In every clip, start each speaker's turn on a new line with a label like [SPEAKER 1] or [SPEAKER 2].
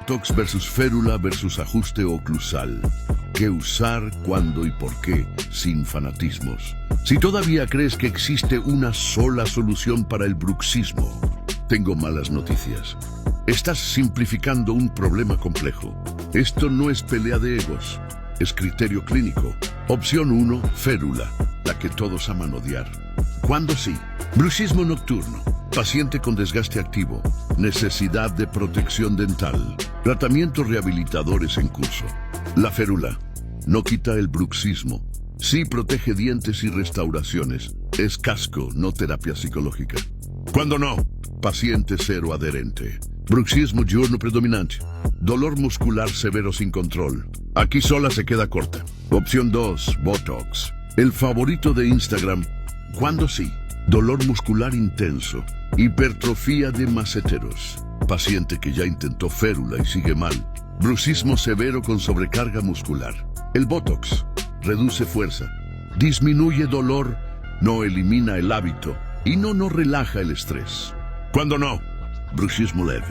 [SPEAKER 1] Botox versus férula versus ajuste oclusal. ¿Qué usar, cuándo y por qué, sin fanatismos? Si todavía crees que existe una sola solución para el bruxismo, tengo malas noticias. Estás simplificando un problema complejo. Esto no es pelea de egos, es criterio clínico. Opción 1, férula, la que todos aman odiar. ¿Cuándo sí? Bruxismo nocturno, paciente con desgaste activo, necesidad de protección dental, tratamientos rehabilitadores en curso. La férula no quita el bruxismo, sí protege dientes y restauraciones. Es casco, no terapia psicológica. ¿Cuándo no? Paciente cero adherente. Bruxismo diurno predominante. Dolor muscular severo sin control. Aquí sola se queda corta. Opción 2, Botox. El favorito de Instagram. ¿Cuándo sí? Dolor muscular intenso. Hipertrofia de maceteros. Paciente que ya intentó férula y sigue mal. Bruxismo severo con sobrecarga muscular. El Botox reduce fuerza, disminuye dolor, no elimina el hábito y no relaja el estrés. ¿Cuándo no? Bruxismo leve.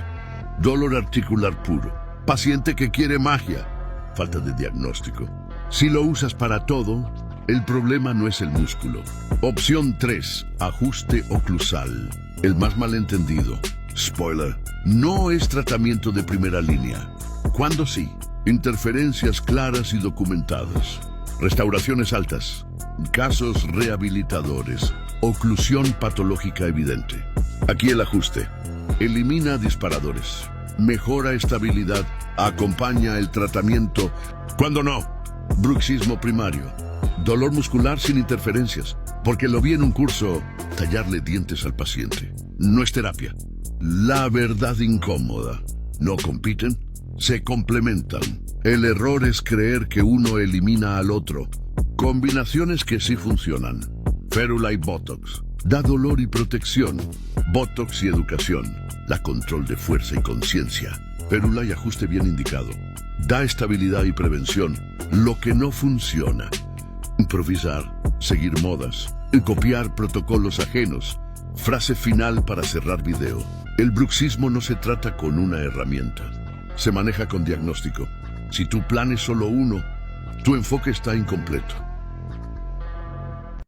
[SPEAKER 1] Dolor articular puro. Paciente que quiere magia. Falta de diagnóstico. Si lo usas para todo, el problema no es el músculo. Opción 3. Ajuste oclusal. El más malentendido. Spoiler. No es tratamiento de primera línea. ¿Cuándo sí? Interferencias claras y documentadas. Restauraciones altas. Casos rehabilitadores. Oclusión patológica evidente. Aquí el ajuste. Elimina disparadores. Mejora estabilidad. Acompaña el tratamiento. ¿Cuándo no? Bruxismo primario. Dolor muscular sin interferencias. Porque lo vi en un curso, tallarle dientes al paciente. No es terapia. La verdad incómoda. ¿No compiten? Se complementan. El error es creer que uno elimina al otro. Combinaciones que sí funcionan. Férula y Botox. Da dolor y protección. Botox y educación. Da control de fuerza y conciencia. Férula y ajuste bien indicado. Da estabilidad y prevención. Lo que no funciona. Improvisar, seguir modas, copiar protocolos ajenos. Frase final para cerrar video. El bruxismo no se trata con una herramienta. Se maneja con diagnóstico. Si tu plan es solo uno, tu enfoque está incompleto.